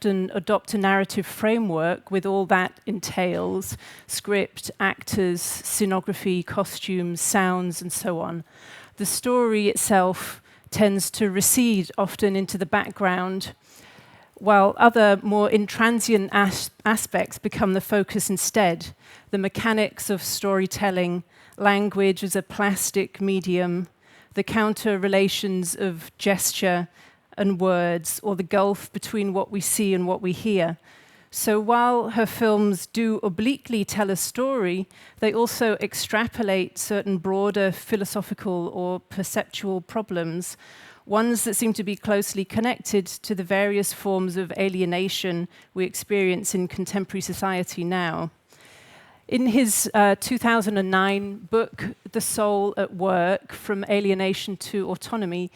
often adopt a narrative framework with all that entails: script, actors, scenography, costumes, sounds, and so on. The story itself tends to recede often into the background, while other more intransient aspects become the focus instead. The mechanics of storytelling, language as a plastic medium, the counter relations of gesture and words, or the gulf between what we see and what we hear. So while her films do obliquely tell a story, they also extrapolate certain broader philosophical or perceptual problems, ones that seem to be closely connected to the various forms of alienation we experience in contemporary society now. In his 2009 book, The Soul at Work, From Alienation to Autonomy,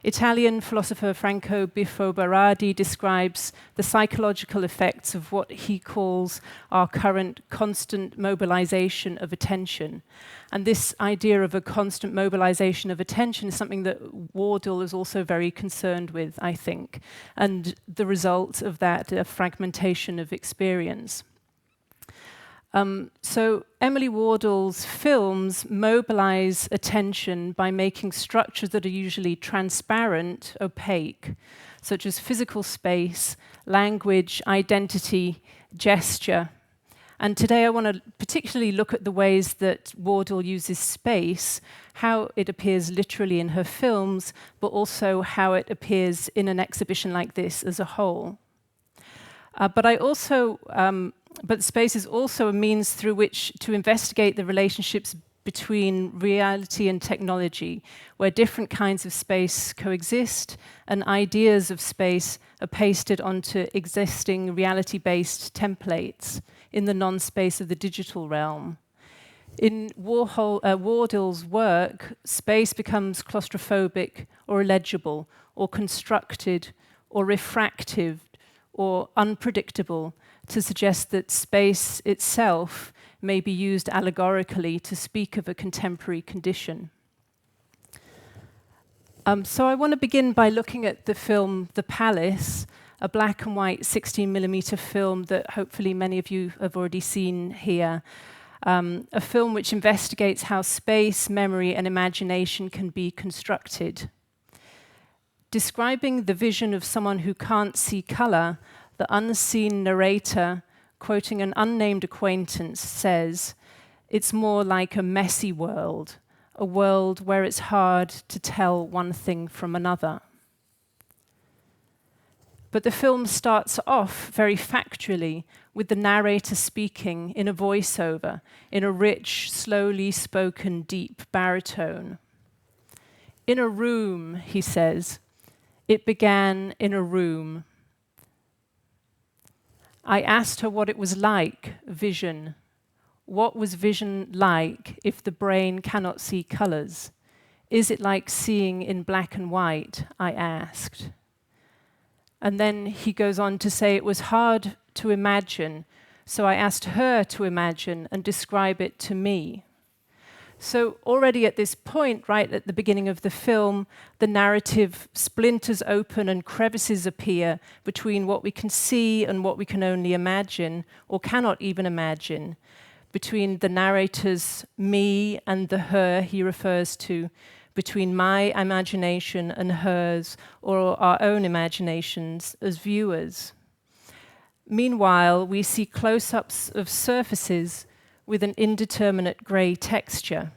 Italian philosopher Franco Biffo Berardi describes the psychological effects of what he calls our current constant mobilization of attention. And this idea of a constant mobilization of attention is something that Wardill is also very concerned with, I think, and the result of that fragmentation of experience. So Emily Wardill's films mobilize attention by making structures that are usually transparent, opaque, such as physical space, language, identity, gesture. And today I want to particularly look at the ways that Wardill uses space, how it appears literally in her films, but also how it appears in an exhibition like this as a whole. But space is also a means through which to investigate the relationships between reality and technology, where different kinds of space coexist and ideas of space are pasted onto existing reality-based templates in the non-space of the digital realm. In Wardill's work, space becomes claustrophobic or illegible or constructed or refractive or unpredictable, to suggest that space itself may be used allegorically to speak of a contemporary condition. So I want to begin by looking at the film The Palace, a black and white 16mm film that hopefully many of you have already seen here. A film which investigates how space, memory, and imagination can be constructed. Describing the vision of someone who can't see color, the unseen narrator, quoting an unnamed acquaintance, says, "It's more like a messy world, a world where it's hard to tell one thing from another." But the film starts off very factually, with the narrator speaking in a voiceover, in a rich, slowly spoken, deep baritone. "In a room," he says. "It began in a room. I asked her what it was like, vision. What was vision like if the brain cannot see colors? Is it like seeing in black and white? I asked." And then he goes on to say it was hard to imagine, so I asked her to imagine and describe it to me. So already at this point, right at the beginning of the film, the narrative splinters open and crevices appear between what we can see and what we can only imagine, or cannot even imagine, between the narrator's me and the her he refers to, between my imagination and hers, or our own imaginations as viewers. Meanwhile, we see close-ups of surfaces with an indeterminate grey texture.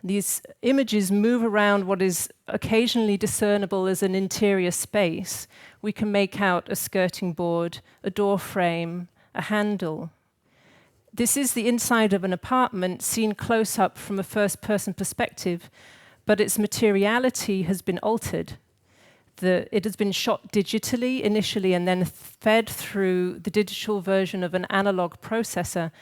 These images move around what is occasionally discernible as an interior space. We can make out a skirting board, a door frame, a handle. This is the inside of an apartment seen close up from a first-person perspective, but its materiality has been altered. It has been shot digitally initially and then fed through the digital version of an analog processor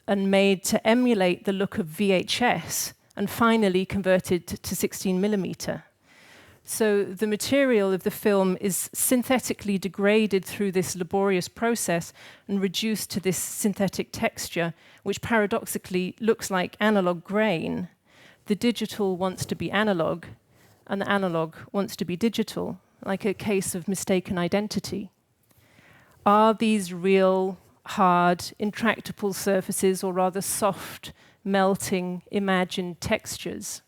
and made to emulate the look of VHS, and finally converted to 16mm. So the material of the film is synthetically degraded through this laborious process and reduced to this synthetic texture, which paradoxically looks like analog grain. The digital wants to be analog, and the analog wants to be digital, like a case of mistaken identity. Are these real, hard, intractable surfaces, or rather soft, melting, imagined textures?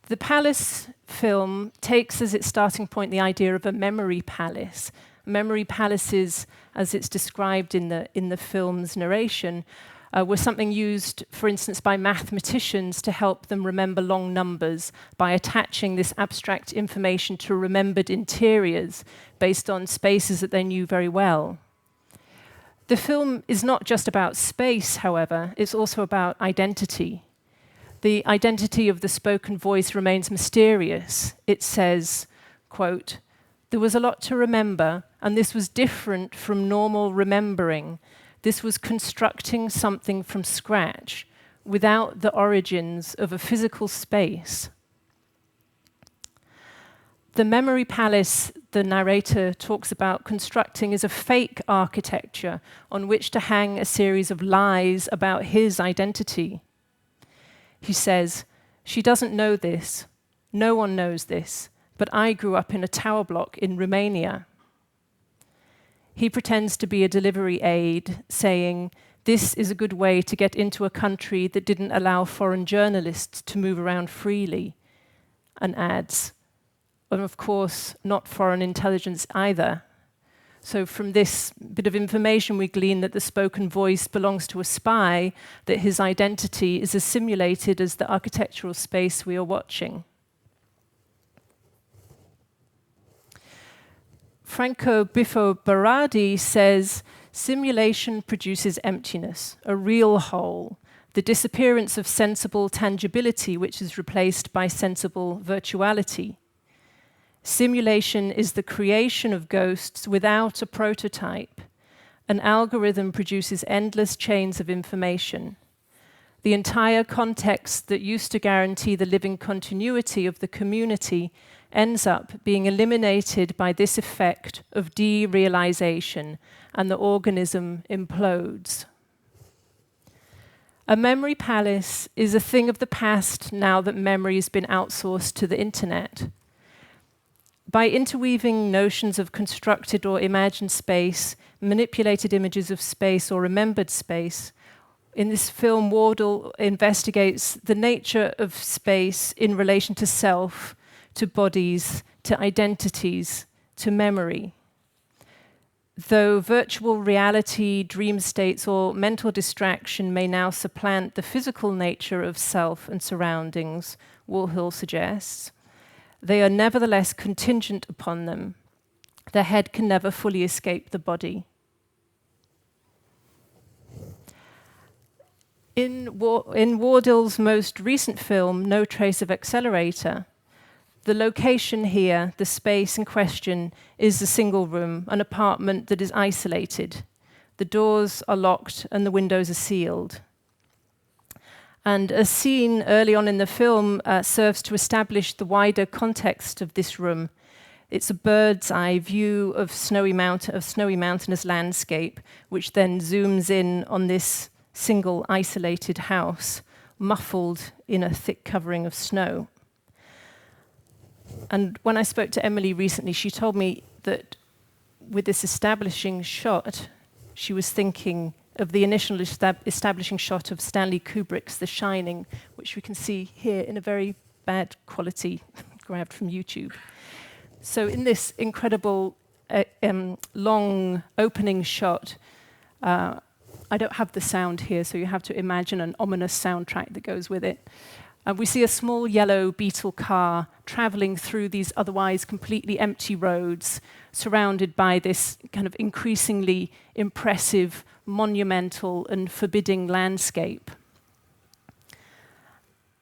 The palace film takes as its starting point the idea of a memory palace. Memory palaces, as it's described in the film's narration, were something used, for instance, by mathematicians to help them remember long numbers by attaching this abstract information to remembered interiors based on spaces that they knew very well. The film is not just about space, however, it's also about identity. The identity of the spoken voice remains mysterious. It says, quote, "There was a lot to remember, and this was different from normal remembering. This was constructing something from scratch, without the origins of a physical space." The memory palace the narrator talks about constructing is a fake architecture on which to hang a series of lies about his identity. He says, "She doesn't know this. No one knows this. But I grew up in a tower block in Romania." He pretends to be a delivery aide, saying, "This is a good way to get into a country that didn't allow foreign journalists to move around freely," and adds, "and of course, not foreign intelligence either." So from this bit of information, we glean that the spoken voice belongs to a spy, that his identity is as simulated as the architectural space we are watching. Franco Biffo Berardi says, "Simulation produces emptiness, a real hole, the disappearance of sensible tangibility which is replaced by sensible virtuality. Simulation is the creation of ghosts without a prototype. An algorithm produces endless chains of information. The entire context that used to guarantee the living continuity of the community ends up being eliminated by this effect of derealization, and the organism implodes." A memory palace is a thing of the past now that memory has been outsourced to the internet. By interweaving notions of constructed or imagined space, manipulated images of space or remembered space, in this film, Wardill investigates the nature of space in relation to self, to bodies, to identities, to memory. Though virtual reality, dream states, or mental distraction may now supplant the physical nature of self and surroundings, Wardill suggests, they are nevertheless contingent upon them. The head can never fully escape the body. In Wardill's most recent film, No Trace of Accelerator, the location here, the space in question, is a single room, an apartment that is isolated. The doors are locked and the windows are sealed. And a scene early on in the film serves to establish the wider context of this room. It's a bird's eye view of snowy mountainous landscape, which then zooms in on this single isolated house, muffled in a thick covering of snow. And when I spoke to Emily recently, she told me that with this establishing shot, she was thinking of the initial establishing shot of Stanley Kubrick's The Shining, which we can see here in a very bad quality, grabbed from YouTube. So in this incredible long opening shot, I don't have the sound here, so you have to imagine an ominous soundtrack that goes with it. We see a small yellow Beetle car traveling through these otherwise completely empty roads, surrounded by this kind of increasingly impressive, monumental and forbidding landscape.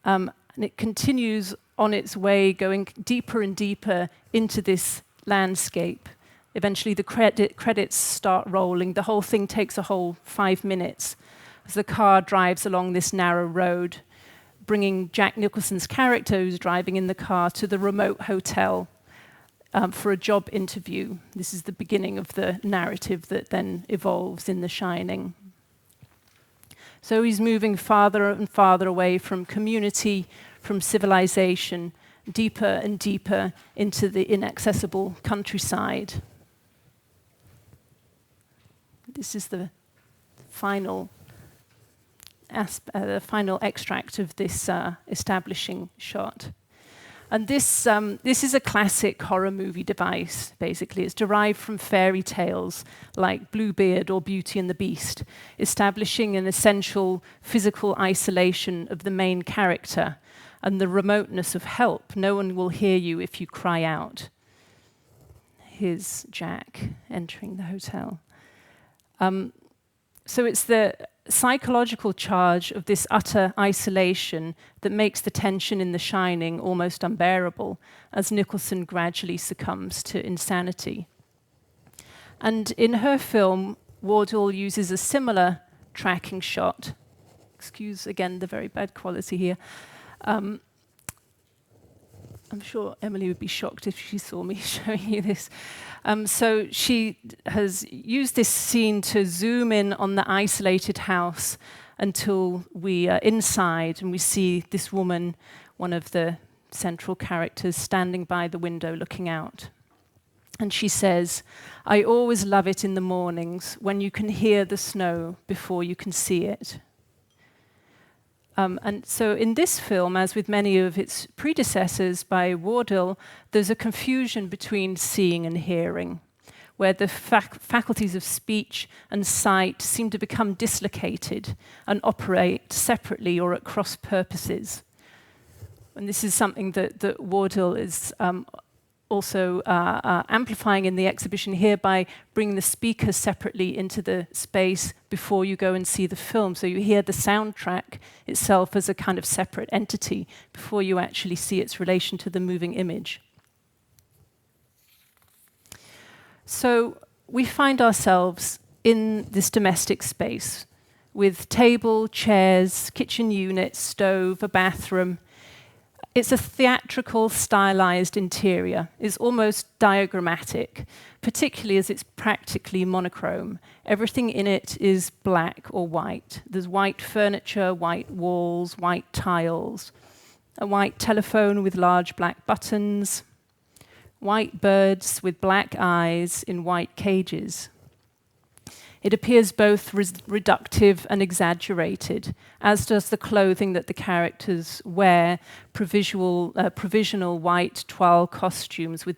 And it continues on its way, going deeper and deeper into this landscape. Eventually the credits start rolling. The whole thing takes a whole 5 minutes as the car drives along this narrow road, bringing Jack Nicholson's character, who's driving in the car, to the remote hotel for a job interview. This is the beginning of the narrative that then evolves in The Shining. So he's moving farther and farther away from community, from civilization, deeper and deeper into the inaccessible countryside. This is the final extract of this establishing shot. And this is a classic horror movie device, basically. It's derived from fairy tales like Bluebeard or Beauty and the Beast, establishing an essential physical isolation of the main character and the remoteness of help. No one will hear you if you cry out. Here's Jack entering the hotel. So it's the psychological charge of this utter isolation that makes the tension in The Shining almost unbearable as Nicholson gradually succumbs to insanity. And in her film, Wardill uses a similar tracking shot. Excuse, again, the very bad quality here. I'm sure Emily would be shocked if she saw me showing you this. So she has used this scene to zoom in on the isolated house until we are inside and we see this woman, one of the central characters, standing by the window looking out. And she says, "I always love it in the mornings when you can hear the snow before you can see it." And so in this film, as with many of its predecessors by Wardill, there's a confusion between seeing and hearing, where the faculties of speech and sight seem to become dislocated and operate separately or at cross purposes. And this is something that Wardill is also amplifying in the exhibition here by bringing the speakers separately into the space before you go and see the film. So you hear the soundtrack itself as a kind of separate entity before you actually see its relation to the moving image. So we find ourselves in this domestic space with table, chairs, kitchen unit, stove, a bathroom. It's a theatrical, stylized interior. It's almost diagrammatic, particularly as it's practically monochrome. Everything in it is black or white. There's white furniture, white walls, white tiles, a white telephone with large black buttons, white birds with black eyes in white cages. It appears both reductive and exaggerated, as does the clothing that the characters wear, provisional white toile costumes with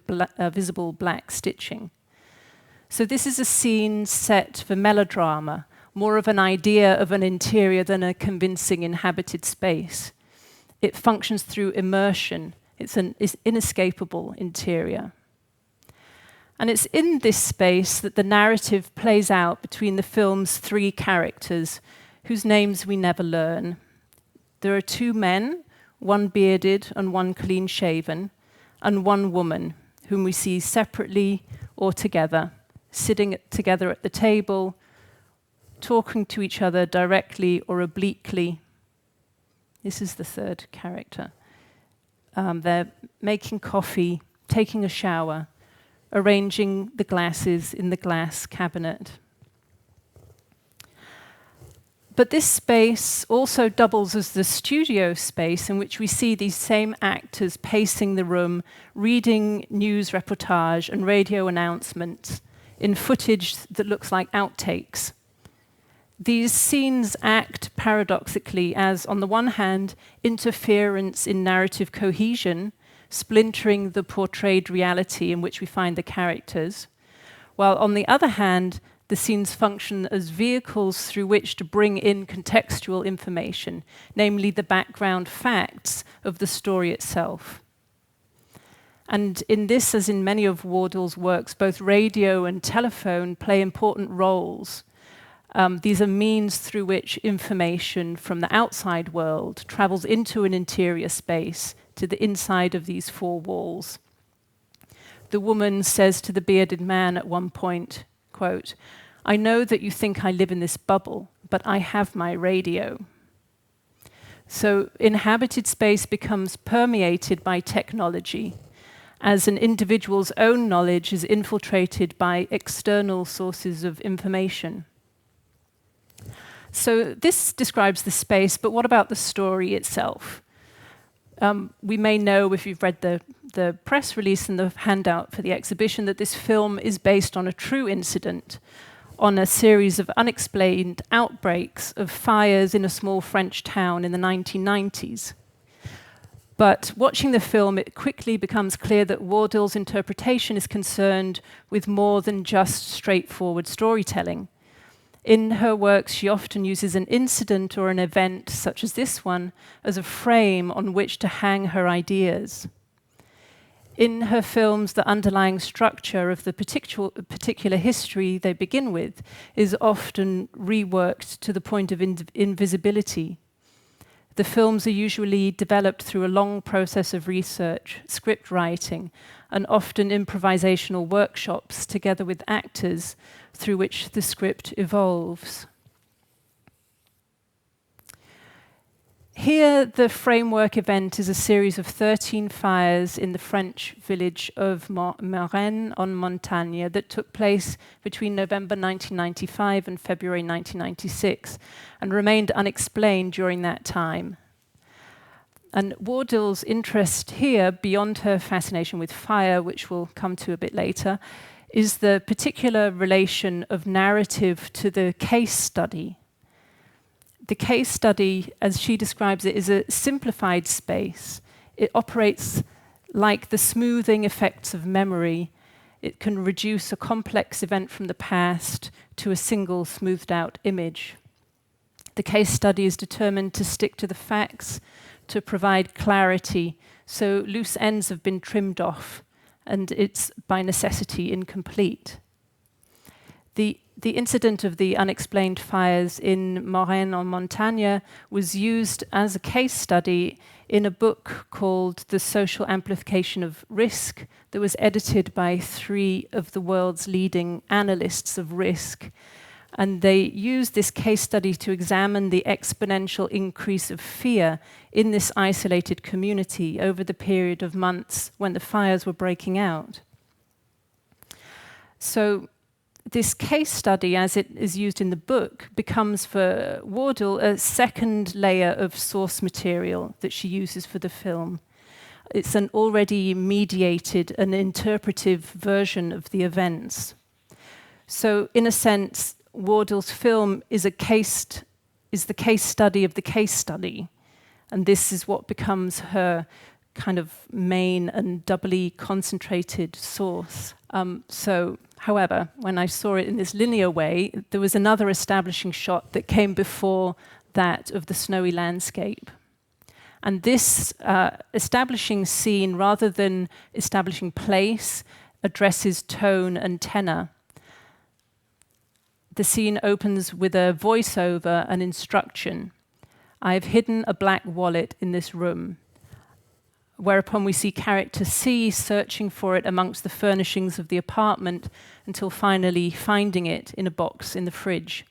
visible black stitching. So this is a scene set for melodrama, more of an idea of an interior than a convincing inhabited space. It functions through immersion. It's an inescapable interior. And it's in this space that the narrative plays out between the film's three characters, whose names we never learn. There are two men, one bearded and one clean-shaven, and one woman, whom we see separately or together, sitting together at the table, talking to each other directly or obliquely. This is the third character. They're making coffee, taking a shower, arranging the glasses in the glass cabinet. But this space also doubles as the studio space in which we see these same actors pacing the room, reading news reportage and radio announcements in footage that looks like outtakes. These scenes act paradoxically as, on the one hand, interference in narrative cohesion, splintering the portrayed reality in which we find the characters, while on the other hand, the scenes function as vehicles through which to bring in contextual information, namely the background facts of the story itself. And in this, as in many of Wardill's works, both radio and telephone play important roles. These are means through which information from the outside world travels into an interior space, to the inside of these four walls. The woman says to the bearded man at one point, quote, "I know that you think I live in this bubble, but I have my radio." So inhabited space becomes permeated by technology, as an individual's own knowledge is infiltrated by external sources of information. So this describes the space, but what about the story itself? We may know, if you've read the press release and the handout for the exhibition, that this film is based on a true incident, on a series of unexplained outbreaks of fires in a small French town in the 1990s. But watching the film, it quickly becomes clear that Wardill's interpretation is concerned with more than just straightforward storytelling. In her works, she often uses an incident or an event, such as this one, as a frame on which to hang her ideas. In her films, the underlying structure of the particular history they begin with is often reworked to the point of invisibility. The films are usually developed through a long process of research, script writing, and often improvisational workshops together with actors through which the script evolves. Here, the framework event is a series of 13 fires in the French village of Marennes-en-Montagne that took place between November 1995 and February 1996 and remained unexplained during that time. And Wardill's interest here, beyond her fascination with fire, which we'll come to a bit later, is the particular relation of narrative to the case study. The case study, as she describes it, is a simplified space. It operates like the smoothing effects of memory. It can reduce a complex event from the past to a single smoothed out image. The case study is determined to stick to the facts, to provide clarity, so loose ends have been trimmed off, and it's by necessity incomplete. The incident of the unexplained fires in Marennes-en-Montagne was used as a case study in a book called The Social Amplification of Risk that was edited by 3 of the world's leading analysts of risk. And they used this case study to examine the exponential increase of fear in this isolated community over the period of months when the fires were breaking out. So this case study, as it is used in the book, becomes for Wardill a second layer of source material that she uses for the film. It's an already mediated and interpretive version of the events. So in a sense, Wardill's film is the case study of the case study. And this is what becomes her kind of main and doubly concentrated source. However, when I saw it in this linear way, there was another establishing shot that came before that of the snowy landscape. And this establishing scene, rather than establishing place, addresses tone and tenor. The scene opens with a voiceover, an instruction. I have hidden a black wallet in this room. Whereupon we see character C searching for it amongst the furnishings of the apartment until finally finding it in a box in the fridge.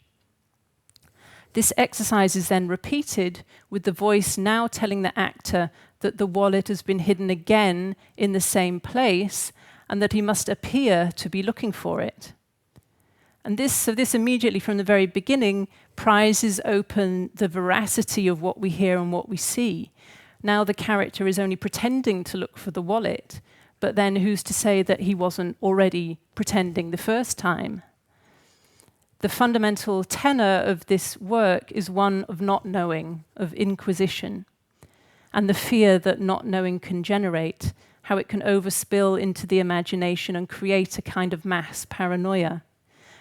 This exercise is then repeated with the voice now telling the actor that the wallet has been hidden again in the same place and that he must appear to be looking for it. And this immediately from the very beginning prizes open the veracity of what we hear and what we see. Now the character is only pretending to look for the wallet, but then who's to say that he wasn't already pretending the first time? The fundamental tenor of this work is one of not knowing, of inquisition, and the fear that not knowing can generate, how it can overspill into the imagination and create a kind of mass paranoia,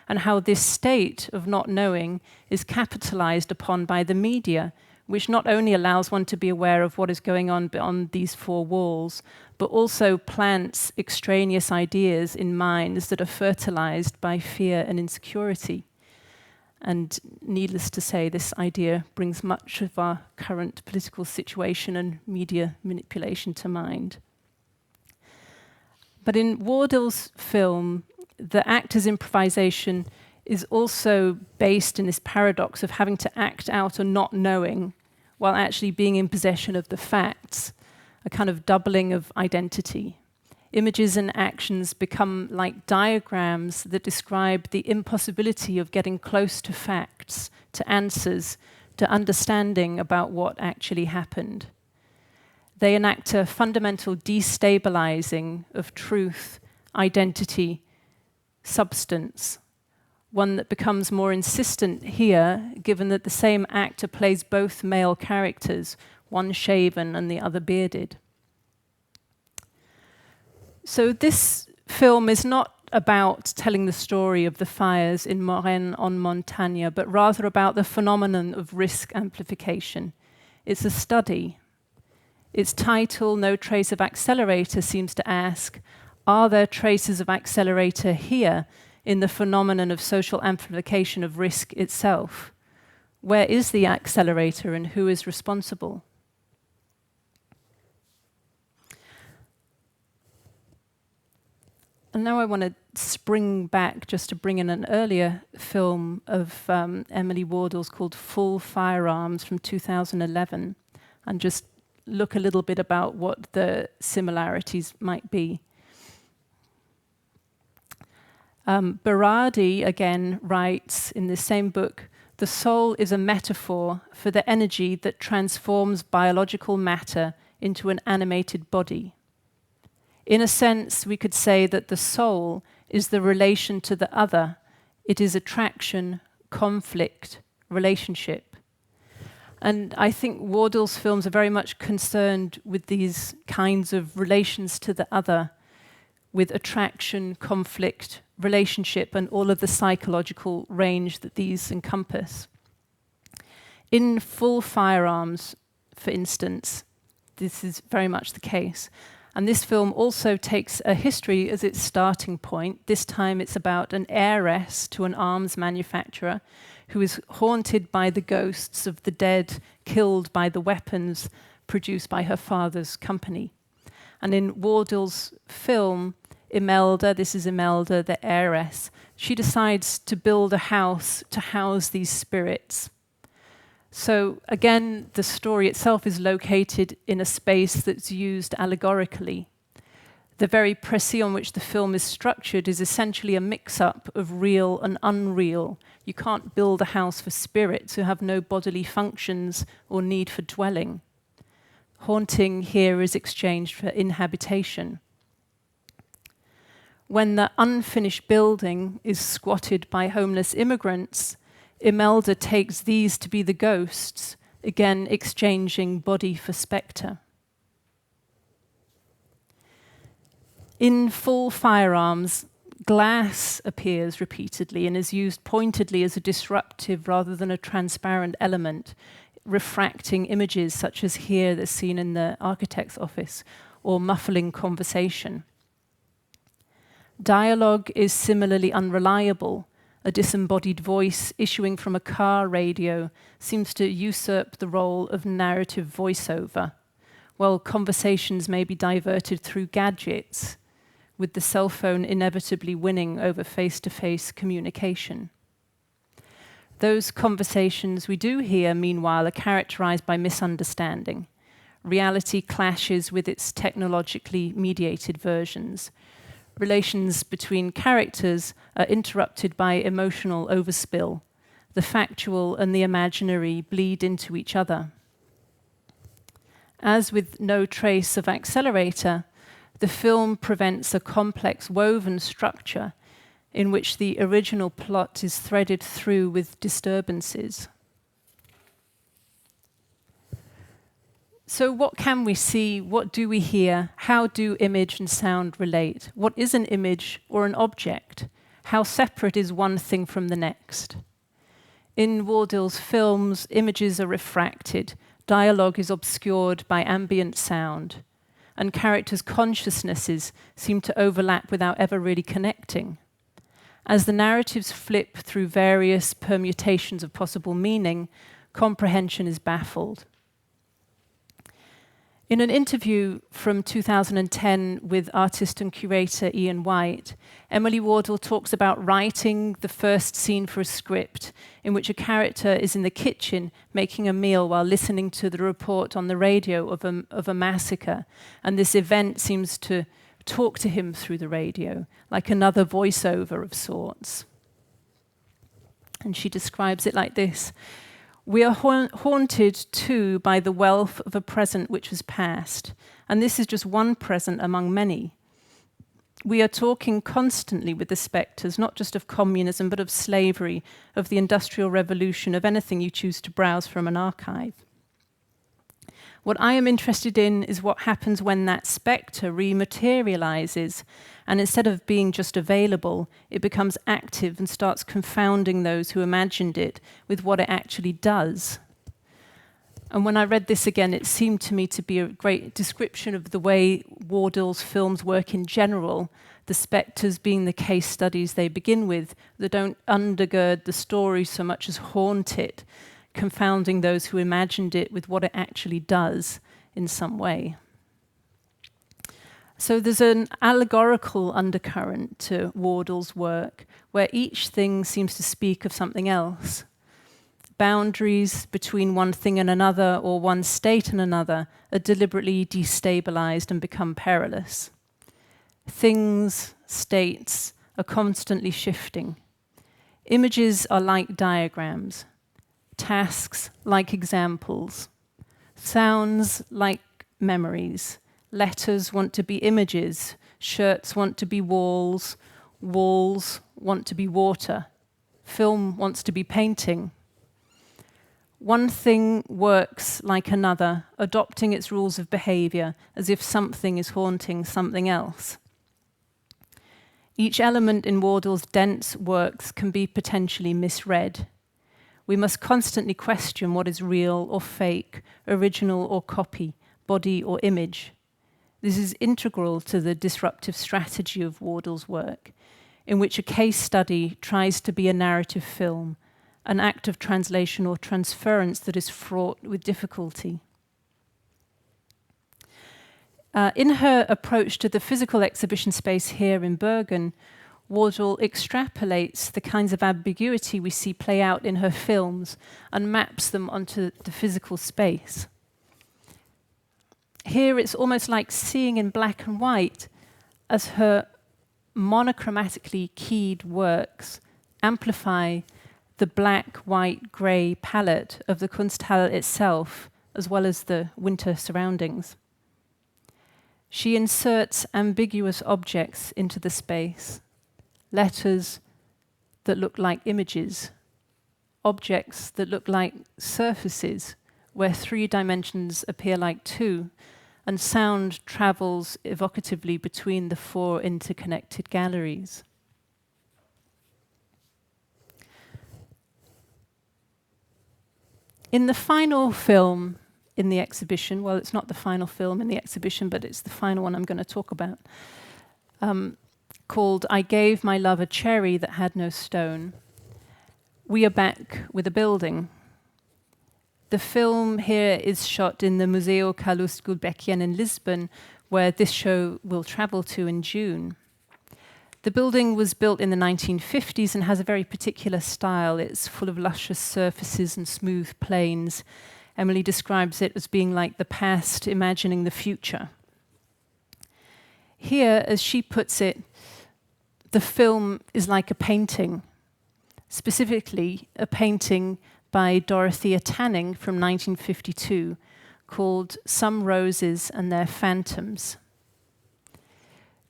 and how this state of not knowing is capitalized upon by the media, which not only allows one to be aware of what is going on beyond these 4 walls, but also plants extraneous ideas in minds that are fertilized by fear and insecurity. And needless to say, this idea brings much of our current political situation and media manipulation to mind. But in Wardill's film, the actor's improvisation is also based in this paradox of having to act out a not knowing while actually being in possession of the facts, a kind of doubling of identity. Images and actions become like diagrams that describe the impossibility of getting close to facts, to answers, to understanding about what actually happened. They enact a fundamental destabilizing of truth, identity, substance, one that becomes more insistent here, given that the same actor plays both male characters, one shaven and the other bearded. So this film is not about telling the story of the fires in Marennes-en-Montagne, but rather about the phenomenon of risk amplification. It's a study. Its title, No Trace of Accelerator, seems to ask, are there traces of accelerator here in the phenomenon of social amplification of risk itself? Where is the accelerator and who is responsible? And now I want to spring back just to bring in an earlier film of Emily Wardill's called Full Firearms from 2011, and just look a little bit about what the similarities might be. Berardi, again, writes in the same book, the soul is a metaphor for the energy that transforms biological matter into an animated body. In a sense, we could say that the soul is the relation to the other. It is attraction, conflict, relationship. And I think Wardill's films are very much concerned with these kinds of relations to the other, with attraction, conflict, relationship, and all of the psychological range that these encompass. In Full Firearms, for instance, this is very much the case. And this film also takes a history as its starting point. This time it's about an heiress to an arms manufacturer who is haunted by the ghosts of the dead killed by the weapons produced by her father's company. And in Wardill's film, Imelda, this is Imelda, the heiress, she decides to build a house to house these spirits. So again, the story itself is located in a space that's used allegorically. The very précis on which the film is structured is essentially a mix-up of real and unreal. You can't build a house for spirits who have no bodily functions or need for dwelling. Haunting here is exchanged for inhabitation. When the unfinished building is squatted by homeless immigrants, Imelda takes these to be the ghosts, again exchanging body for spectre. In Full Firearms, glass appears repeatedly and is used pointedly as a disruptive rather than a transparent element, refracting images such as here that's seen in the architect's office, or muffling conversation. Dialogue is similarly unreliable. A disembodied voice issuing from a car radio seems to usurp the role of narrative voiceover, while conversations may be diverted through gadgets, with the cell phone inevitably winning over face-to-face communication. Those conversations we do hear, meanwhile, are characterized by misunderstanding. Reality clashes with its technologically mediated versions. Relations between characters are interrupted by emotional overspill. The factual and the imaginary bleed into each other. As with No Trace of Accelerator, the film prevents a complex woven structure in which the original plot is threaded through with disturbances. So what can we see? What do we hear? How do image and sound relate? What is an image or an object? How separate is one thing from the next? In Wardill's films, images are refracted, dialogue is obscured by ambient sound, and characters' consciousnesses seem to overlap without ever really connecting. As the narratives flip through various permutations of possible meaning, comprehension is baffled. In an interview from 2010 with artist and curator Ian White, Emily Wardill talks about writing the first scene for a script in which a character is in the kitchen making a meal while listening to the report on the radio of a massacre, and this event seems to talk to him through the radio, like another voiceover of sorts. And she describes it like this. We are haunted too by the wealth of a present which was past, and this is just one present among many. We are talking constantly with the spectres, not just of communism, but of slavery, of the Industrial Revolution, of anything you choose to browse from an archive. What I am interested in is what happens when that spectre rematerializes, and instead of being just available, it becomes active and starts confounding those who imagined it with what it actually does. And when I read this again, it seemed to me to be a great description of the way Wardill's films work in general, the spectres being the case studies they begin with, that don't undergird the story so much as haunt it, confounding those who imagined it with what it actually does in some way. So there's an allegorical undercurrent to Wardill's work, where each thing seems to speak of something else. Boundaries between one thing and another, or one state and another, are deliberately destabilized and become perilous. Things, states, are constantly shifting. Images are like diagrams. Tasks like examples, sounds like memories, letters want to be images, shirts want to be walls, walls want to be water, film wants to be painting. One thing works like another, adopting its rules of behavior as if something is haunting something else. Each element in Wardill's dense works can be potentially misread. We must constantly question what is real or fake, original or copy, body or image. This is integral to the disruptive strategy of Wardill's work, in which a case study tries to be a narrative film, an act of translation or transference that is fraught with difficulty. In her approach to the physical exhibition space here in Bergen, Wardill extrapolates the kinds of ambiguity we see play out in her films and maps them onto the physical space. Here it's almost like seeing in black and white as her monochromatically keyed works amplify the black, white, grey palette of the Kunsthalle itself, as well as the winter surroundings. She inserts ambiguous objects into the space. Letters that look like images, objects that look like surfaces, where 3 dimensions appear like 2, and sound travels evocatively between the 4 interconnected galleries. In the final film in the exhibition, well, it's not the final film in the exhibition, but it's the final one I'm going to talk about, called I Gave My Love a Cherry That Had No Stone, we are back with a building. The film here is shot in the Museo Carlos Gulbenkian in Lisbon, where this show will travel to in June. The building was built in the 1950s and has a very particular style. It's full of luscious surfaces and smooth planes. Emily describes it as being like the past imagining the future. Here, as she puts it, the film is like a painting, specifically a painting by Dorothea Tanning from 1952 called Some Roses and Their Phantoms.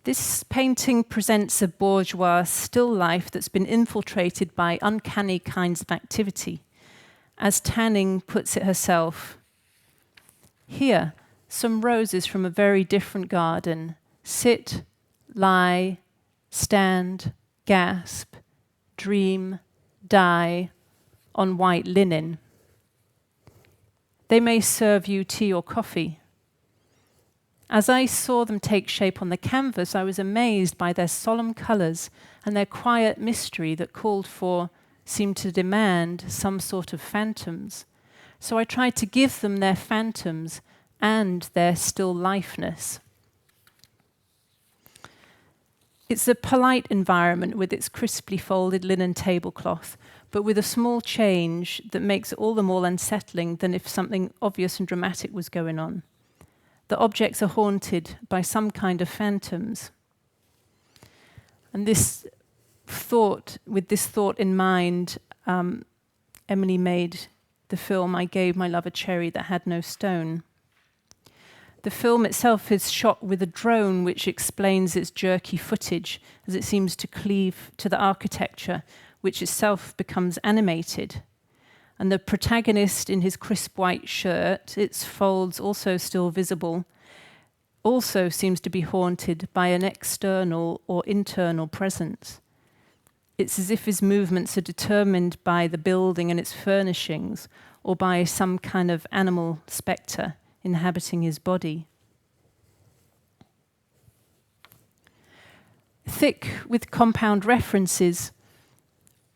This painting presents a bourgeois still life that's been infiltrated by uncanny kinds of activity. As Tanning puts it herself, here, some roses from a very different garden sit, lie, stand, gasp, dream, die on white linen. They may serve you tea or coffee. As I saw them take shape on the canvas, I was amazed by their solemn colours and their quiet mystery that seemed to demand some sort of phantoms. So I tried to give them their phantoms and their still lifeness. It's a polite environment with its crisply folded linen tablecloth, but with a small change that makes it all the more unsettling than if something obvious and dramatic was going on. The objects are haunted by some kind of phantoms. And with this thought in mind, Emily made the film I Gave My Love a Cherry That Had No Stone. The film itself is shot with a drone, which explains its jerky footage as it seems to cleave to the architecture, which itself becomes animated. And the protagonist in his crisp white shirt, its folds also still visible, also seems to be haunted by an external or internal presence. It's as if his movements are determined by the building and its furnishings, or by some kind of animal spectre inhabiting his body. Thick with compound references,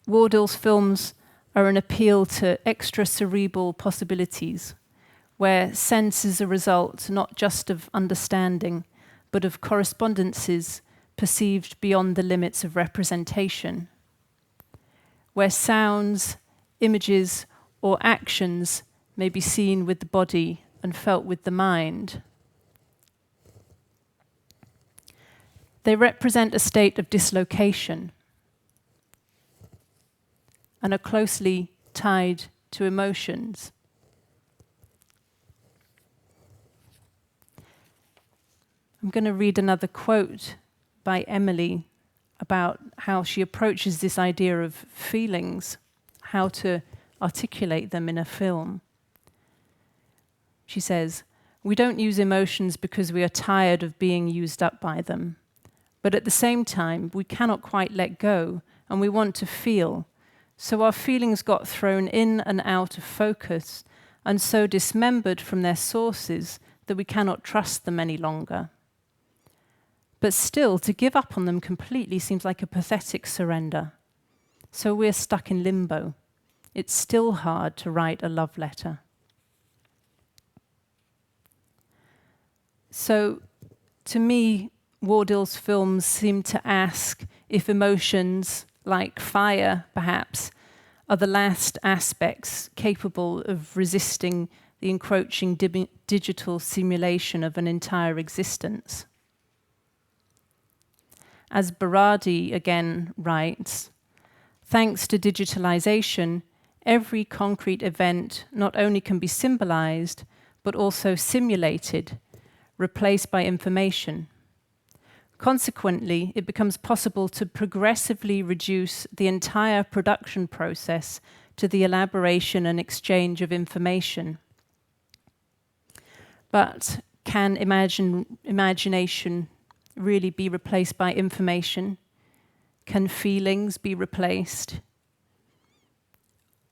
Wardill's films are an appeal to extra-cerebral possibilities, where sense is a result not just of understanding, but of correspondences perceived beyond the limits of representation, where sounds, images, or actions may be seen with the body and felt with the mind. They represent a state of dislocation and are closely tied to emotions. I'm going to read another quote by Emily about how she approaches this idea of feelings, how to articulate them in a film. She says, "We don't use emotions because we are tired of being used up by them. But at the same time, we cannot quite let go, and we want to feel. So our feelings got thrown in and out of focus, and so dismembered from their sources that we cannot trust them any longer. But still, to give up on them completely seems like a pathetic surrender. So we're stuck in limbo. It's still hard to write a love letter." So, to me, Wardill's films seem to ask if emotions, like fire, perhaps, are the last aspects capable of resisting the encroaching digital simulation of an entire existence. As Berardi again writes, "Thanks to digitalization, every concrete event not only can be symbolized, but also simulated, replaced by information. Consequently, it becomes possible to progressively reduce the entire production process to the elaboration and exchange of information. But can imagination really be replaced by information? Can feelings be replaced?"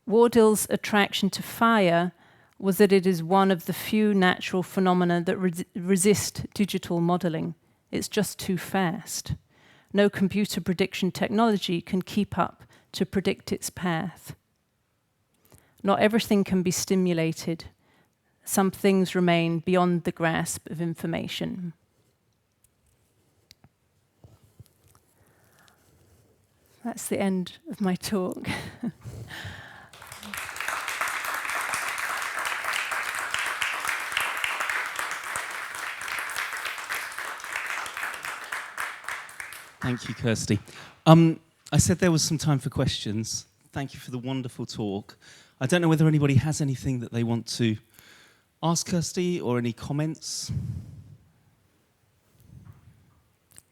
Wardill's attraction to fire was that it is one of the few natural phenomena that resist digital modeling. It's just too fast. No computer prediction technology can keep up to predict its path. Not everything can be stimulated. Some things remain beyond the grasp of information. That's the end of my talk. Thank you, Kirsty. I said there was some time for questions. Thank you for the wonderful talk. I don't know whether anybody has anything that they want to ask Kirsty or any comments.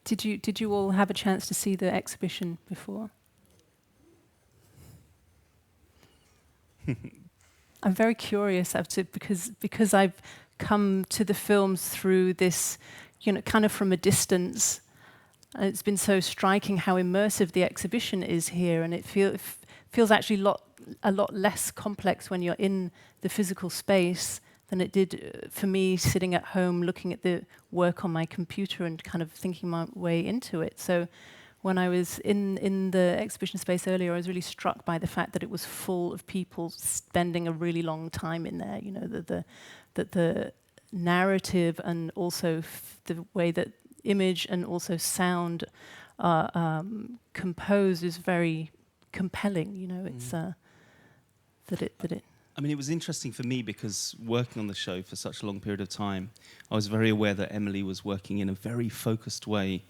Did you all have a chance to see the exhibition before? I'm very curious as to because I've come to the films through this, kind of from a distance. And it's been so striking how immersive the exhibition is here, and it feels actually a lot less complex when you're in the physical space than it did for me sitting at home looking at the work on my computer and kind of thinking my way into it. So when I was in the exhibition space earlier, I was really struck by the fact that it was full of people spending a really long time in there. That the narrative and also the way that image and also sound are composed is very compelling. It's that it. I mean, it was interesting for me because working on the show for such a long period of time, I was very aware that Emily was working in a very focused way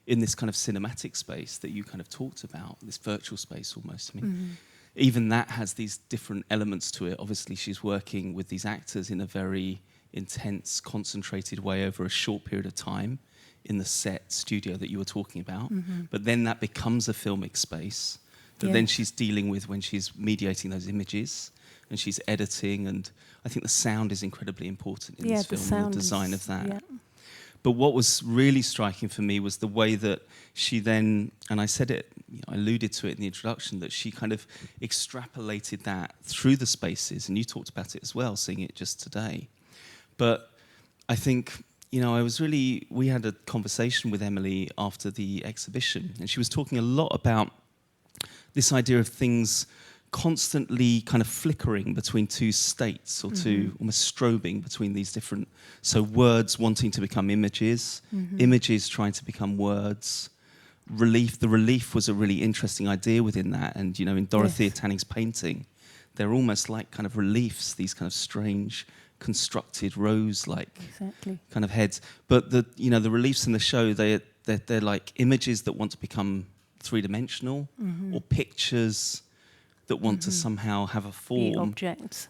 in this kind of cinematic space that you kind of talked about, this virtual space almost. I mean, even that has these different elements to it. Obviously, she's working with these actors in a very intense, concentrated way over a short period of time in the set studio that you were talking about. But then that becomes a filmic space that then she's dealing with when she's mediating those images and she's editing. And I think the sound is incredibly important in this film, and the design of that. Yeah. But what was really striking for me was the way that she then, and I said it, I alluded to it in the introduction, that she kind of extrapolated that through the spaces, and you talked about it as well, seeing it just today. But I think, we had a conversation with Emily after the exhibition, and she was talking a lot about this idea of things constantly kind of flickering between two states, or two almost strobing between these different, so words wanting to become images, images trying to become words, the relief was a really interesting idea within that. And in Dorothea Tanning's painting, they're almost like kind of reliefs, these kind of strange constructed rose-like kind of heads. But the reliefs in the show, they're like images that want to become three-dimensional, or pictures that want to somehow have a form, objects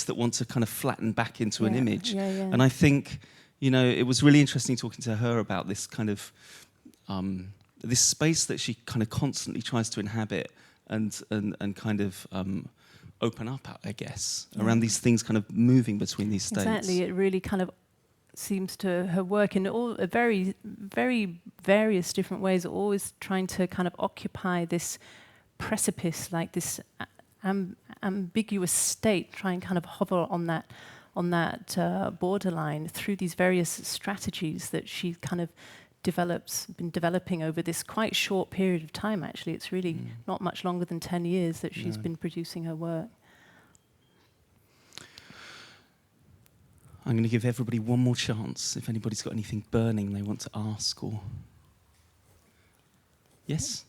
that want to kind of flatten back into an image. Yeah. And I think, it was really interesting talking to her about this kind of this space that she kind of constantly tries to inhabit and kind of open up, I guess, around these things kind of moving between these states. Exactly, it really kind of seems to her work in all a very, very various different ways, always trying to kind of occupy this precipice, like this ambiguous state, try and kind of hover on that borderline through these various strategies that she kind of been developing over this quite short period of time. Actually, it's really not much longer than 10 years that she's been producing her work. I'm going to give everybody one more chance if anybody's got anything burning they want to ask. Or yes.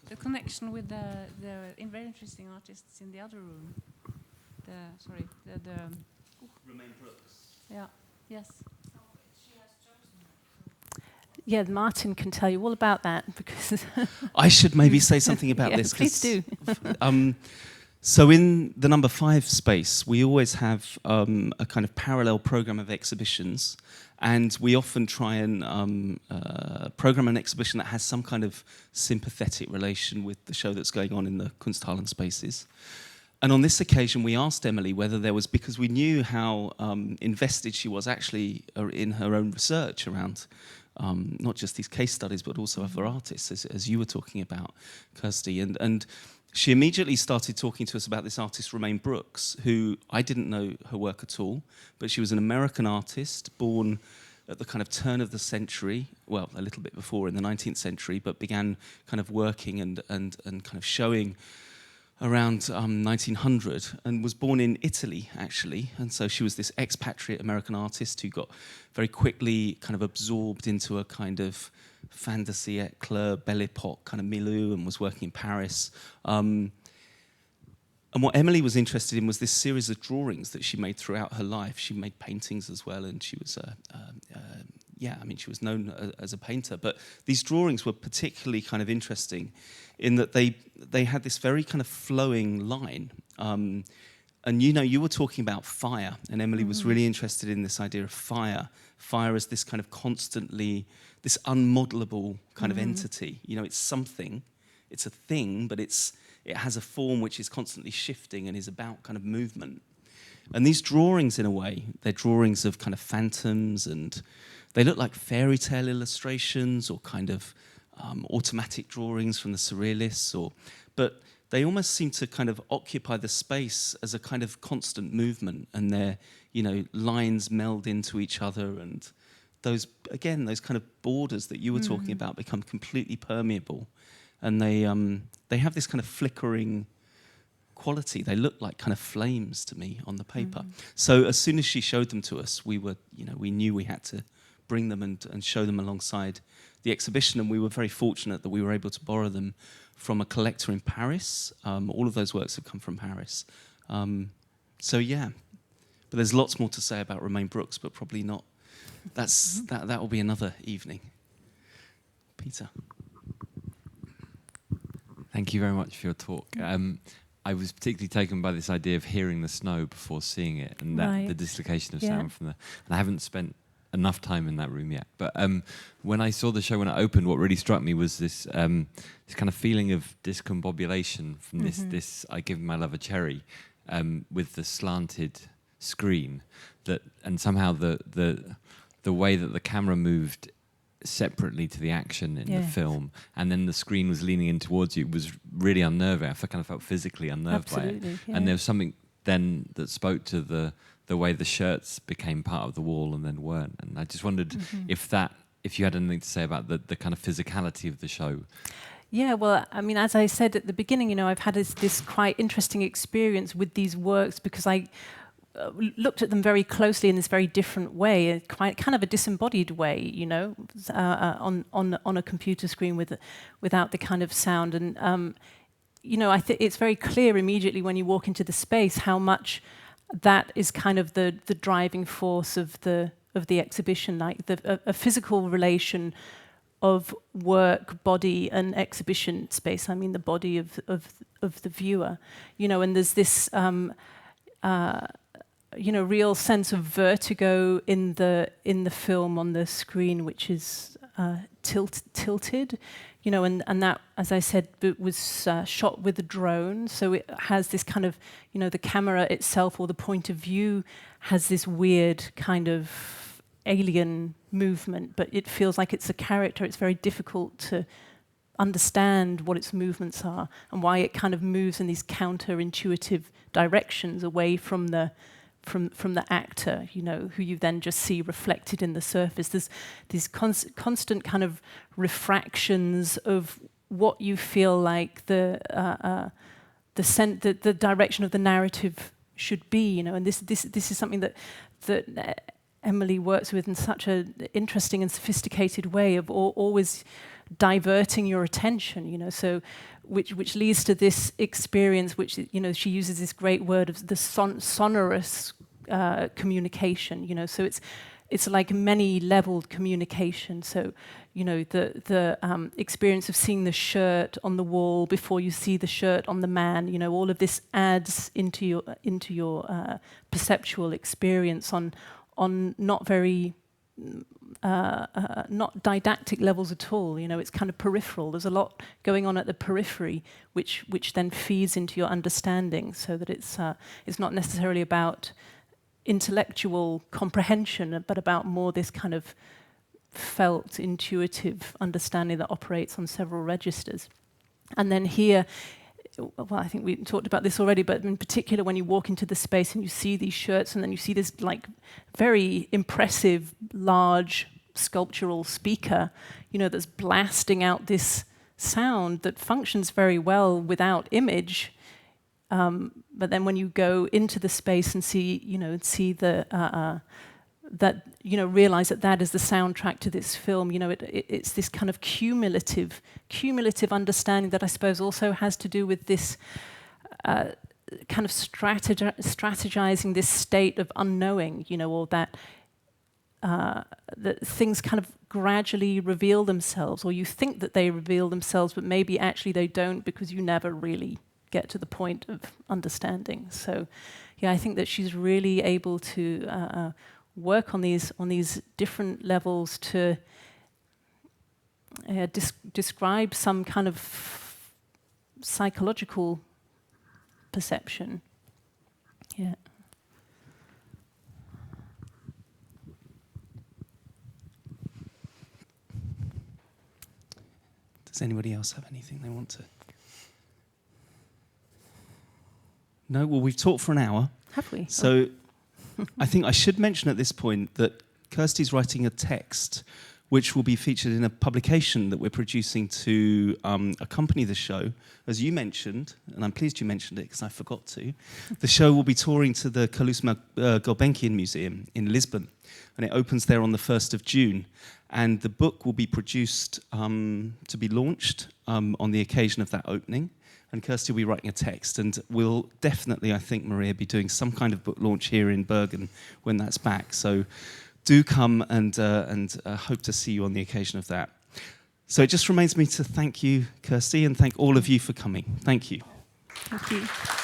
The connection with the very interesting artists in the other room. Romain Brooks. Yeah. Yes. Yeah, Martin can tell you all about that because I should maybe say something about this. Please do. So in the number 5 space, we always have a kind of parallel program of exhibitions, and we often try and program an exhibition that has some kind of sympathetic relation with the show that's going on in the Kunsthallen spaces. And on this occasion, we asked Emily whether there was, because we knew how invested she was actually in her own research around not just these case studies, but also other artists, as you were talking about, Kirsty. And she immediately started talking to us about this artist, Romain Brooks, who I didn't know her work at all, but she was an American artist born at the kind of turn of the century, well, a little bit before in the 19th century, but began kind of working and kind of showing around 1900, and was born in Italy, actually. And so she was this expatriate American artist who got very quickly kind of absorbed into a kind of fin de siècle, Belle Époque kind of milieu, and was working in Paris. And what Emily was interested in was this series of drawings that she made throughout her life. She made paintings as well, and she was she was known as a painter. But these drawings were particularly kind of interesting in that they had this very kind of flowing line. And you were talking about fire, and Emily was really interested in this idea of fire as this kind of constantly, this unmodelable kind of entity. It's something, it's a thing, but it has a form which is constantly shifting and is about kind of movement. And these drawings, in a way, they're drawings of kind of phantoms, and they look like fairy tale illustrations or kind of automatic drawings from the surrealists, but they almost seem to kind of occupy the space as a kind of constant movement, and their lines meld into each other, and those kind of borders that you were talking about become completely permeable, and they have this kind of flickering quality. They look like kind of flames to me on the paper. So as soon as she showed them to us, we knew we had to bring them and show them alongside the exhibition, and we were very fortunate that we were able to borrow them from a collector in Paris. All of those works have come from Paris. But there's lots more to say about Romain Brooks, but probably not. That will be another evening. Peter. Thank you very much for your talk. I was particularly taken by this idea of hearing the snow before seeing it, and that the dislocation of sound from the. And I haven't spent enough time in that room yet. But when I saw the show when it opened, what really struck me was this this kind of feeling of discombobulation from this I Give My Love a Cherry, with the slanted screen and somehow the way that the camera moved separately to the action in the film, and then the screen was leaning in towards you, was really unnerving. I kind of felt physically unnerved by it. Yeah. And there was something then that spoke to the way the shirts became part of the wall and then weren't. And I just wondered if you had anything to say about the kind of physicality of the show. Yeah, well, I mean, as I said at the beginning, you know, I've had this quite interesting experience with these works because I looked at them very closely in this very different way, kind of a disembodied way, you know, on a computer screen without the kind of sound. And you know, I think it's very clear immediately when you walk into the space how much that is kind of the driving force of the exhibition, like a physical relation of work, body, and exhibition space. I mean, the body of the viewer, you know, and there's this. You know, real sense of vertigo in the film on the screen, which is tilted, you know, and that, as I said, was shot with a drone, so it has this kind of, you know, the camera itself or the point of view has this weird kind of alien movement, but it feels like it's a character. It's very difficult to understand what its movements are and why it kind of moves in these counterintuitive directions away from the actor, you know, who you then just see reflected in the surface. There's these constant kind of refractions of what you feel like the direction of the narrative should be, you know. And this is something that Emily works with in such an interesting and sophisticated way of always diverting your attention, you know. So which leads to this experience, which, you know, she uses this great word of the sonorous communication, you know. So it's like many-leveled communication. So, you know, the experience of seeing the shirt on the wall before you see the shirt on the man, you know, all of this adds into your perceptual experience on not very not didactic levels at all. You know, it's kind of peripheral. There's a lot going on at the periphery, which then feeds into your understanding, so that it's not necessarily about intellectual comprehension, but about more this kind of felt, intuitive understanding that operates on several registers. And then here, well, I think we talked about this already, but in particular when you walk into the space and you see these shirts and then you see this like very impressive, large sculptural speaker, you know, that's blasting out this sound that functions very well without image. But then when you go into the space and see, you know, that, you know, realize that is the soundtrack to this film, you know, it's this kind of cumulative understanding that I suppose also has to do with this kind of strategizing this state of unknowing, you know, or that things kind of gradually reveal themselves, or you think that they reveal themselves, but maybe actually they don't, because you never really get to the point of understanding. So, yeah, I think that she's really able to work on these different levels to describe some kind of psychological perception. Yeah. Does anybody else have anything they want to? No? Well, we've talked for an hour. Have we? So I think I should mention at this point that Kirsty's writing a text which will be featured in a publication that we're producing to accompany the show. As you mentioned, and I'm pleased you mentioned it because I forgot to, the show will be touring to the Calouste Gulbenkian Museum in Lisbon, and it opens there on the 1st of June. And the book will be produced to be launched on the occasion of that opening. And Kirsty will be writing a text, and we'll definitely, I think, Maria, be doing some kind of book launch here in Bergen when that's back. So do come and hope to see you on the occasion of that. So it just remains me to thank you, Kirsty, and thank all of you for coming. Thank you. Thank you.